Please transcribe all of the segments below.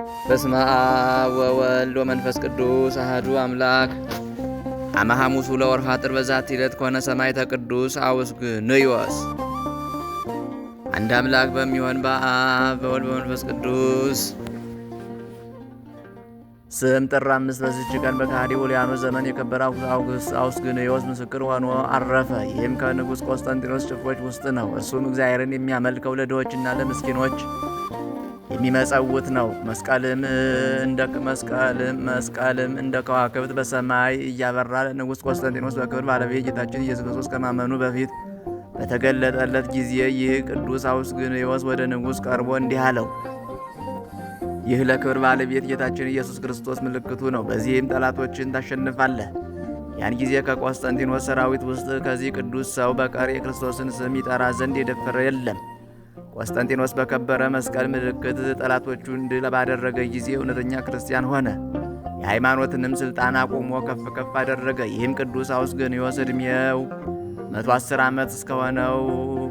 በስመ አብ ወወልድ ወመንፈስ ቅዱስ አሐዱ አምላክ። አመ ሐሙሱ ለወርኃ ጥር በዛቲ ዕለት ኮነ ሰማዕተ ቅዱስ አውስግንዮስ። አንድ አምላክ በሚሆን በአብ በወልድ በመንፈስ ቅዱስ ስም ጥር 5 በዚች ቀን በከሃዲው ኡልያኖስ ዘመን የከበረ አውስግንዮስ ምስክር ሆኖ አረፈ። ይህም ከንጉሥ ቆስጠንጢኖስ ጭፍሮች ውስጥ ነው። እርሱም እግዚአብሔርን የሚያመልከው ለድሆችና ለምስኪኖች የሚመጸውት ነው። መስቀልም እንደ ከዋክብት በሰማይ እያበራ ንጉሥ ቆስጠንጢኖስ በክብር ባለቤት ጌታችን ኢየሱስ ክርስቶስ ከማመኑ በፊት በተገለጠለት ጊዜ ይህ ቅዱስ አውስግንዮስ ወደ ንጉሥ ቀርቦ እንዲህ አለው። ይህ ለክብር ባለቤት ጌታችን ኢየሱስ ክርስቶስ ምልክቱ ነው። በዚህም ጠላቶችን ታሸንፋለህ። ያን ጊዜ ከቆስጠንጢኖስ ሰራዊት ውስጥ ከዚህ ቅዱስ ሰው በቀር የክርስቶስን ስም ይጠራ ዘንድ የደፈረ የለም። ቆስጠንጢኖስ በከበረ መስቀል ምልክት ጠላቶቹን ድል ባደረገ ጊዜ እውነተኛ ክርስቲያን ሆነ። የሃይማኖትንም ሥልጣን አቁሞ ከፍ ከፍ አደረገ። ይህም ቅዱስ አውስግንዮስ ዕድሜው 110 ዓመት እስከሆነው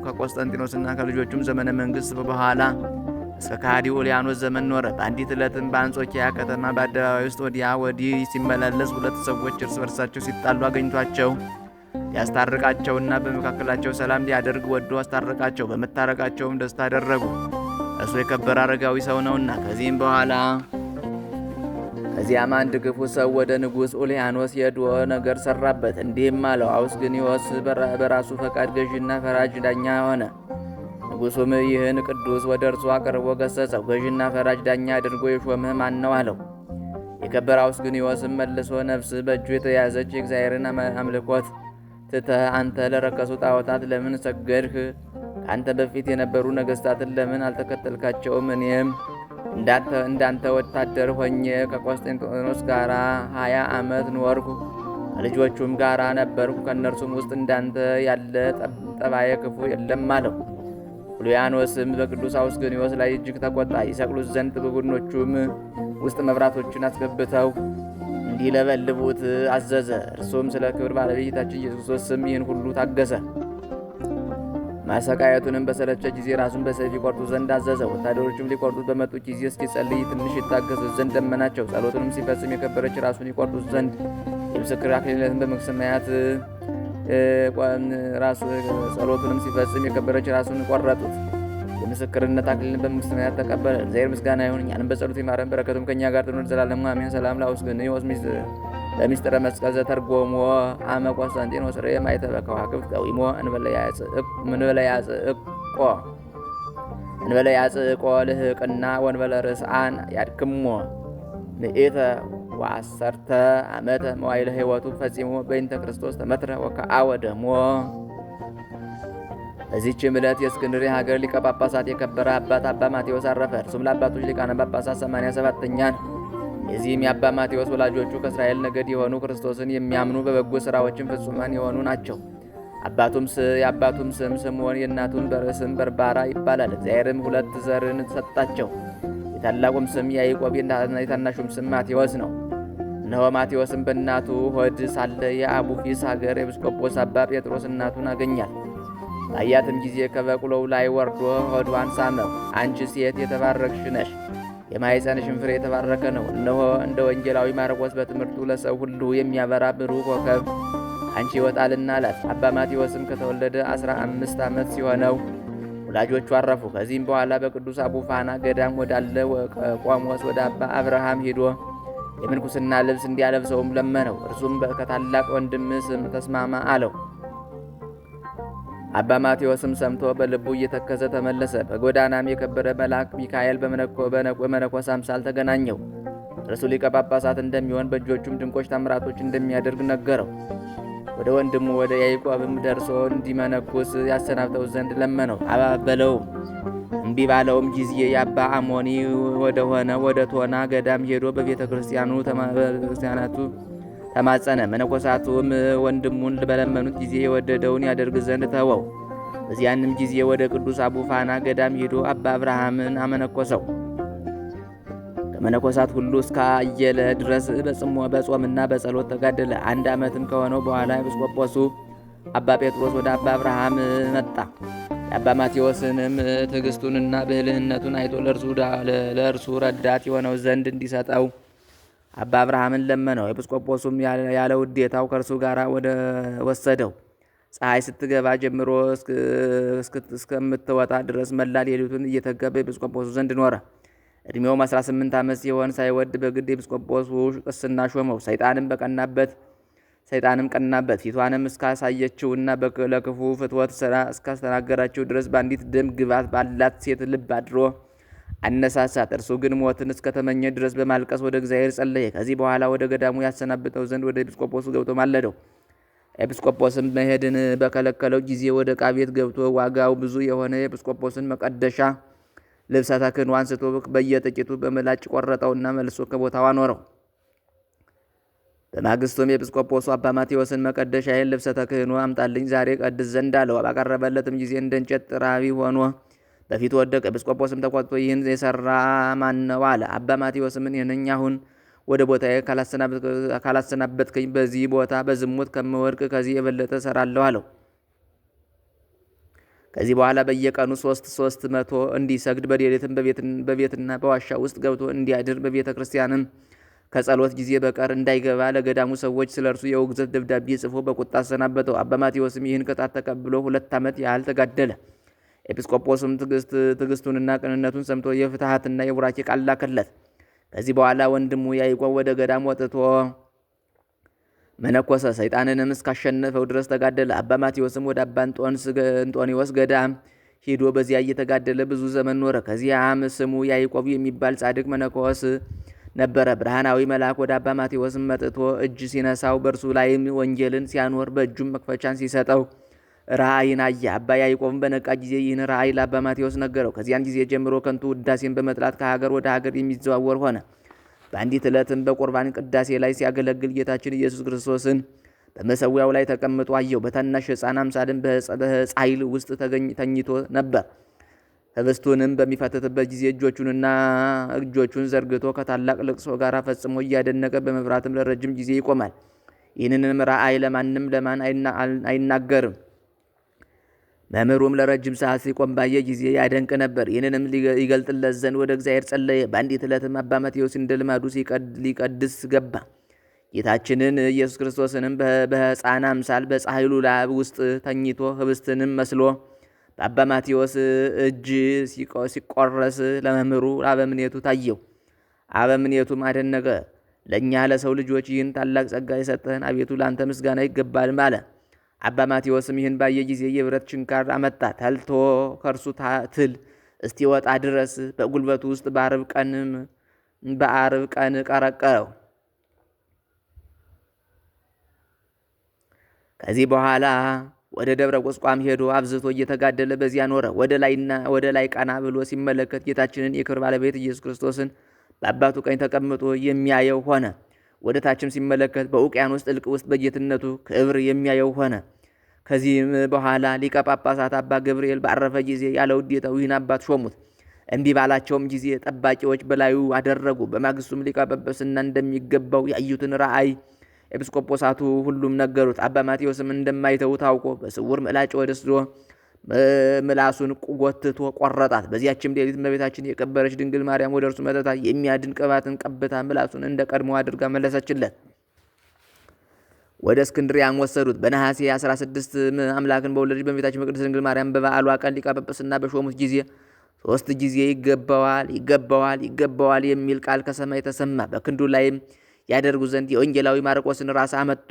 ከቆስጠንጢኖስና ከልጆቹም ዘመነ መንግሥት በኋላ እስከ ከሃዲው ኡልያኖስ ዘመን ኖረ። በአንዲት ዕለትም በአንጾኪያ ከተማ በአደባባይ ውስጥ ወዲያ ወዲህ ሲመላለስ ሁለት ሰዎች እርስ በርሳቸው ሲጣሉ አገኝቷቸው ሊያስታርቃቸውና በመካከላቸው ሰላም ሊያደርግ ወዶ አስታረቃቸው። በመታረቃቸውም ደስታ አደረጉ፣ እርሱ የከበረ አረጋዊ ሰው ነውና። ከዚያም አንድ ክፉ ሰው ወደ ንጉሥ ኡልያኖስ ሄዶ ነገር ሰራበት። እንዲህም አለው፣ አውስግንዮስ በራሱ ፈቃድ ገዥና ፈራጅ ዳኛ ሆነ። ንጉሡም ይህን ቅዱስ ወደ እርሱ አቅርቦ ገሰጸው። ገዥና ፈራጅ ዳኛ አድርጎ የሾመህ ማን ነው አለው። የከበረ አውስግንዮስም መልሶ ነፍስ በእጁ የተያዘች የእግዚአብሔርን አምልኮት ትተህ አንተ ለረከሱ ጣዖታት ለምን ሰገድህ? ከአንተ በፊት የነበሩ ነገሥታትን ለምን አልተከተልካቸውም? እኔም እንዳንተ ወታደር ሆኜ ከቆስጠንጢኖስ ጋር 20 ዓመት ኖርኩ። ከልጆቹም ጋር ነበርኩ። ከእነርሱም ውስጥ እንዳንተ ያለ ጠባየ ክፉ የለም አለው። ኡልያኖስም በቅዱስ አውስግንዮስ ላይ እጅግ ተቆጣ። ይሰቅሉት ዘንድ በጎድኖቹም ውስጥ መብራቶችን አስገብተው እንዲለበልቡት አዘዘ። እርሱም ስለ ክብር ባለቤት ጌታችን ኢየሱስ ክርስቶስ ስም ይህን ሁሉ ታገሰ። ማሰቃየቱንም በሰለቸ ጊዜ ራሱን በሰይፍ ይቆርጡ ዘንድ አዘዘ። ወታደሮችም ሊቆርጡት በመጡ ጊዜ እስኪጸልይ ትንሽ ይታገሱት ዘንድ ለመናቸው። ጸሎቱንም ሲፈጽም የከበረች ራሱን ይቆርጡት ዘንድ የምስክር አክሊልን በመንግሥተ ሰማያት ጸሎቱንም ሲፈጽም የከበረች ራሱን ቆረጡት። የምስክርነት አክሊልን በመንግሥተ ሰማያት ተቀበለ። እግዚአብሔር ምስጋና ይሁን፣ እኛንም በጸሎቱ ይማረን፣ በረከቱም ከእኛ ጋር ትኑር ዘላለሙ አሜን። ሰላም ለአውስግንዮስ በምስጢረ መስቀል ዘተርጎሞ አመ ቆስጠንጢኖስ ርእየ ማኅተመ ከዋክብት ቀዊሞ እንበለ ያጽእቆ ልህቅና ወንበለ ርስአን ያድክሞ ምእተ ወአሰርተ ዓመተ መዋዕለ ሕይወቱ ፈጺሞ በእንተ ክርስቶስ ተመትረ ወከአወ ደሞ። በዚህችም ዕለት የእስክንድርያ ሀገር ሊቀ ጳጳሳት የከበረ አባት አባ ማቴዎስ አረፈ። እርሱም ለአባቶች ሊቃነ ጳጳሳት 87ኛ ነው። የዚህም የአባ ማቴዎስ ወላጆቹ ከእስራኤል ነገድ የሆኑ ክርስቶስን የሚያምኑ በበጎ ሥራዎችን ፍጹማን የሆኑ ናቸው። የአባቱም ስም ስምዖን የእናቱም ስም በርባራ ይባላል። እግዚአብሔርም ሁለት ዘርን ሰጣቸው። የታላቁም ስም ያዕቆብ የታናሹም ስም ማቴዎስ ነው። እነሆ ማቴዎስም በእናቱ ሆድ ሳለ የአቡፊስ ሀገር ኤጲስቆጶስ አባ ጴጥሮስ እናቱን አገኛል። ባያትም ጊዜ ከበቅሎው ላይ ወርዶ ሆዷን ሳመው። አንቺ ሴት የተባረክሽ ነሽ፣ የማኅፀንሽም ፍሬ የተባረከ ነው። እነሆ እንደ ወንጌላዊ ማርቆስ በትምህርቱ ለሰው ሁሉ የሚያበራ ብሩህ ኮከብ አንቺ ይወጣልና አላት። አባ ማቴዎስም ከተወለደ 15 ዓመት ሲሆነው ወላጆቹ አረፉ። ከዚህም በኋላ በቅዱስ አቡፋና ገዳም ወዳለ ቆሞስ ወደ አባ አብርሃም ሄዶ የምንኩስና ልብስ እንዲያለብሰውም ለመነው። እርሱም ከታላቅ ወንድም ስም ተስማማ አለው። አባ ማቴዎስም ሰምቶ በልቡ እየተከዘ ተመለሰ። በጎዳናም የከበረ መልአክ ሚካኤል በመነኮስ አምሳል ተገናኘው። እርሱ ሊቀ ጳጳሳት እንደሚሆን በእጆቹም ድንቆች ታምራቶች እንደሚያደርግ ነገረው። ወደ ወንድሙ ወደ ያዕቆብም ደርሶ እንዲመነኩስ ያሰናብተው ዘንድ ለመነው። አባበለውም። እምቢ ባለውም ጊዜ የአባ አሞኒ ወደሆነ ወደ ቶና ገዳም ሄዶ በቤተ ክርስቲያናቱ ተማጸነ። መነኮሳቱም ወንድሙን በለመኑት ጊዜ የወደደውን ያደርግ ዘንድ ተወው። በዚያንም ጊዜ ወደ ቅዱስ አቡፋና ገዳም ሄዶ አባ አብርሃምን አመነኮሰው። ከመነኮሳት ሁሉ እስከ አየለ ድረስ በጾምና በጸሎት ተጋደለ። 1 ዓመትም ከሆነው በኋላ ኤጲስቆጶሱ አባ ጴጥሮስ ወደ አባ አብርሃም መጣ። የአባ ማቴዎስንም ትዕግስቱንና ብልህነቱን አይቶ ለእርሱ ረዳት የሆነው ዘንድ እንዲሰጠው አባ አብርሃምን ለመነው። ኤጲስቆጶሱም ያለ ውዴታው ከእርሱ ጋር ወሰደው። ፀሐይ ስትገባ ጀምሮ እስከምትወጣ ድረስ መላ ሌሊቱን እየተጋ በኤጲስቆጶሱ ዘንድ ኖረ። ዕድሜውም 18 ዓመት ሲሆን ሳይወድ በግድ ኤጲስቆጶሱ ቅስና ሾመው። ሰይጣንም ቀናበት። ፊቷንም እስካሳየችውና ለክፉ ፍትወት ሥራ እስካስተናገራችው ድረስ በአንዲት ደም ግባት ባላት ሴት ልብ አድሮ አነሳሳት። እርሱ ግን ሞትን እስከተመኘ ድረስ በማልቀስ ወደ እግዚአብሔር ጸለየ። ከዚህ በኋላ ወደ ገዳሙ ያሰናብተው ዘንድ ወደ ኤጲስቆጶሱ ገብቶ ማለደው። ኤጲስቆጶስም መሄድን በከለከለው ጊዜ ወደ ዕቃ ቤት ገብቶ ዋጋው ብዙ የሆነ የኤጲስቆጶስን መቀደሻ ልብሰ ተክህኖ አንስቶ በየጥቂቱ በምላጭ ቆረጠውና መልሶ ከቦታው አኖረው። በማግስቱም ኤጲስቆጶሱ አባ ማቴዎስን መቀደሻዬን ልብሰ ተክህኖ አምጣልኝ ዛሬ ቀድስ ዘንድ አለው። ባቀረበለትም ጊዜ እንደ እንጨት ጥራቢ ሆኖ በፊቱ ወደቀ። ኤጲስቆጶስም ተቆጥቶ ይህን የሰራ ማን ነው አለ። አባ ማቴዎስም ይህንኝ አሁን ወደ ቦታዬ ካላሰናበትከኝ በዚህ ቦታ በዝሙት ከምወድቅ ከዚህ የበለጠ እሰራለሁ አለው። ከዚህ በኋላ በየቀኑ 300 እንዲሰግድ በሌሊትም በቤትና በዋሻ ውስጥ ገብቶ እንዲያድር በቤተ ክርስቲያንም ከጸሎት ጊዜ በቀር እንዳይገባ ለገዳሙ ሰዎች ስለ እርሱ የውግዘት ደብዳቤ ጽፎ በቁጣ አሰናበተው። አባ ማቴዎስም ይህን ቅጣት ተቀብሎ 2 ዓመት ያህል ተጋደለ። ኤጲስቆጶስም ትዕግስቱንና ቅንነቱን ሰምቶ የፍትሐትና የቡራኬ ቃል ላከለት። ከዚህ በኋላ ወንድሙ ያዕቆብ ወደ ገዳም ወጥቶ መነኮሰ። ሰይጣንንም እስካሸነፈው ድረስ ተጋደለ። አባ ማቴዎስም ወደ አባ እንጦንዮስ ገዳም ሂዶ በዚያ እየተጋደለ ብዙ ዘመን ኖረ። ከዚያም ስሙ ያዕቆብ የሚባል ጻድቅ መነኮስ ነበረ። ብርሃናዊ መልአክ ወደ አባ ማቴዎስም መጥቶ እጅ ሲነሳው በእርሱ ላይም ወንጌልን ሲያኖር በእጁም መክፈቻን ሲሰጠው ራእይን አየ። አባ ያዕቆብም በነቃ ጊዜ ይህን ራእይ ለአባ ማቴዎስ ነገረው። ከዚያን ጊዜ ጀምሮ ከንቱ ውዳሴን በመጥላት ከሀገር ወደ ሀገር የሚዘዋወር ሆነ። በአንዲት ዕለትም በቁርባን ቅዳሴ ላይ ሲያገለግል ጌታችን ኢየሱስ ክርስቶስን በመሰዊያው ላይ ተቀምጦ አየው። በታናሽ ሕፃን አምሳልም በጻሕል ውስጥ ተኝቶ ነበር። ህብስቱንም በሚፈትትበት ጊዜ እጆቹን ዘርግቶ ከታላቅ ልቅሶ ጋር ፈጽሞ እያደነቀ በመፍራትም ለረጅም ጊዜ ይቆማል። ይህንንም ራእይ ለማን አይናገርም። መምህሩም ለረጅም ሰዓት ሲቆም ባየ ጊዜ ያደንቅ ነበር። ይህንንም ይገልጥለት ዘንድ ወደ እግዚአብሔር ጸለየ። በአንዲት ዕለትም አባ ማቴዎስ እንደ ልማዱ ሊቀድስ ገባ። ጌታችንን ኢየሱስ ክርስቶስንም በሕፃን አምሳል በጻሕሉ ላብ ውስጥ ተኝቶ ህብስትንም መስሎ በአባ ማቴዎስ እጅ ሲቆረስ ለመምህሩ አበምኔቱ ታየው። አበምኔቱም አደነቀ። ለእኛ ለሰው ልጆች ይህን ታላቅ ጸጋ የሰጠህን አቤቱ ለአንተ ምስጋና ይገባል አለ። አባ ማቴዎስም ይህን ባየ ጊዜ የብረት ችንካር አመጣ። ተልቶ ከእርሱ ትል እስቲወጣ ድረስ በጉልበቱ ውስጥ በአርብ ቀን ቀረቀረው። ከዚህ በኋላ ወደ ደብረ ቁስቋም ሄዶ አብዝቶ እየተጋደለ በዚያ ኖረ። ወደ ላይ ቀና ብሎ ሲመለከት ጌታችንን የክብር ባለቤት ኢየሱስ ክርስቶስን በአባቱ ቀኝ ተቀምጦ የሚያየው ሆነ። ወደ ታችም ሲመለከት በውቅያኖስ ጥልቅ ውስጥ በጌትነቱ ክብር የሚያየው ሆነ። ከዚህም በኋላ ሊቀ ጳጳሳት አባ ገብርኤል ባረፈ ጊዜ ያለ ውዴታው ይህን አባት ሾሙት። እምቢ ባላቸውም ጊዜ ጠባቂዎች በላዩ አደረጉ። በማግስቱም ሊቀ ጳጳስና እንደሚገባው ያዩትን ራእይ ኤጲስቆጶሳቱ ሁሉም ነገሩት። አባ ማቴዎስም እንደማይተው ታውቆ በስውር ምላጭ ወስዶ ምላሱን ጎትቶ ቆረጣት። በዚያችም ሌሊት እመቤታችን የከበረች ድንግል ማርያም ወደ እርሱ መጥታ የሚያድን ቅባትን ቀብታ ምላሱን እንደ ቀድሞ አድርጋ መለሰችለት። ወደ እስክንድሪያም ወሰዱት። በነሐሴ 16 አምላክን በወለደች በእመቤታችን በቅድስት ድንግል ማርያም በበዓሏ ቀን ሊቀ ጵጵስና በሾሙት ጊዜ 3 ጊዜ ይገባዋል የሚል ቃል ከሰማይ ተሰማ። በክንዱ ላይም ያደርጉ ዘንድ የወንጌላዊ ማርቆስን ራስ አመጡ።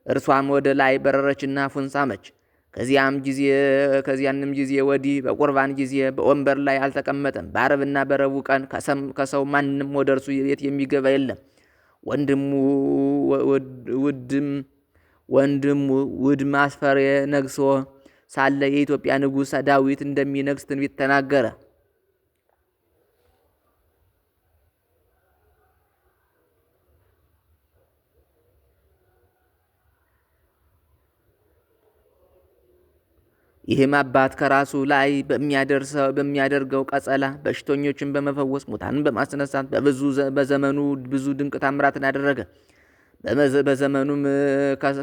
እርሷም ወደ ላይ በረረችና አፉን ሳመች። ከዚያንም ጊዜ ወዲህ በቁርባን ጊዜ በወንበር ላይ አልተቀመጠም። በዓርብና በረቡዕ ቀን ከሰው ማንም ወደ እርሱ ቤት የሚገባ የለም። ወንድሙ ውድም አስፈሬ ነግሶ ሳለ የኢትዮጵያ ንጉሥ ዳዊት እንደሚነግስ ትንቢት ተናገረ። ይህም አባት ከራሱ ላይ በሚያደርገው ቀጸላ በሽተኞችን በመፈወስ ሙታንን በማስነሳት በዘመኑ ብዙ ድንቅ ታምራትን አደረገ። በዘመኑም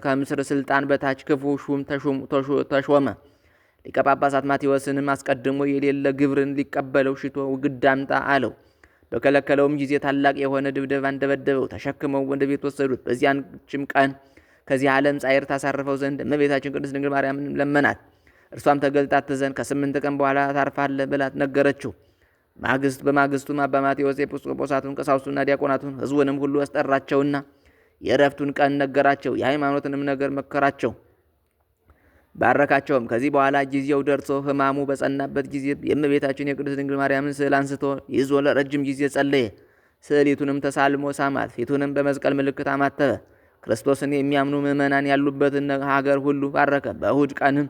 ከምስር ስልጣን በታች ክፉ ሹም ተሾመ። ሊቀ ጳጳሳት ማቴዎስንም አስቀድሞ የሌለ ግብርን ሊቀበለው ሽቶ ግድ አምጣ አለው። በከለከለውም ጊዜ ታላቅ የሆነ ድብደባን ደበደበው። ተሸክመው ወደ ቤት ወሰዱት። በዚያችም ቀን ከዚህ ዓለም ጻዕር ታሳርፈው ዘንድ እመቤታችን ቅድስት ድንግል ማርያምን ለመናት። እርሷም ተገልጣ ዘንድ ከ8 ቀን በኋላ ታርፋለህ ብላ ነገረችው። በማግስቱም አባ ማቴዎስ ኤጲስቆጶሳቱን፣ ቀሳውስቱና ዲያቆናቱን ሕዝቡንም ሁሉ አስጠራቸውና የእረፍቱን ቀን ነገራቸው። የሃይማኖትንም ነገር መከራቸው፣ ባረካቸውም። ከዚህ በኋላ ጊዜው ደርሶ ሕማሙ በጸናበት ጊዜ የእመቤታችን የቅድስት ድንግል ማርያምን ስዕል አንስቶ ይዞ ለረጅም ጊዜ ጸለየ። ስዕሊቱንም ተሳልሞ ሳማት። ፊቱንም በመስቀል ምልክት አማተበ። ክርስቶስን የሚያምኑ ምዕመናን ያሉበትን ሀገር ሁሉ ባረከ። በእሁድ ቀንም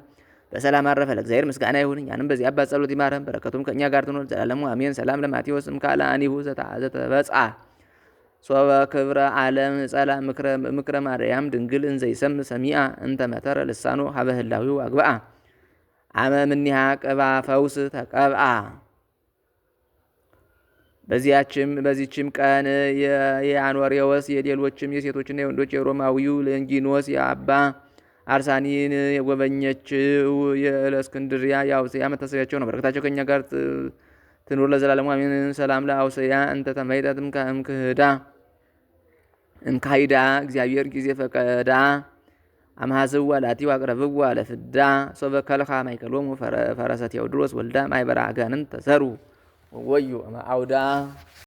በሰላም አረፈ። ለእግዚአብሔር ምስጋና ይሁን፣ እኛንም በዚህ አባት ጸሎት ይማረን፣ በረከቱም ከእኛ ጋር ትኖር ዘላለሙ አሜን። ሰላም ለማቴዎስ እምካለ አኒሁ ዘተበጽአ ሶበ ክብረ ዓለም ጸላ ምክረ ማርያም ድንግል እንዘ ይሰም ሰሚአ እንተ መተረ ልሳኖ ሀበ ህላዊው አግብአ አመ ምኒሃ ቅባ ፈውስ ተቀብአ። በዚችም ቀን የአኖሬዎስ የሌሎችም የሴቶችና የወንዶች የሮማዊው ለንጊኖስ የአባ አርሳኒን የጎበኘችው የእለእስክንድርያ የአውስያ መታሰቢያቸው ነው። በረከታቸው ከእኛ ጋር ትኑር ለዘላለሙ አሜን። ሰላም ለአውስያ እንተ ተመይጠት እምካይዳ እግዚአብሔር ጊዜ ፈቀዳ አምሃዝዋ ላቲው አቅረብዋ ለፍዳ ሶበ ከልኻ ማይከሎሙ ፈረሰ ቴዎድሮስ ወልዳ ማይበራ አጋንንት ተሰሩ ወወዩ አውዳ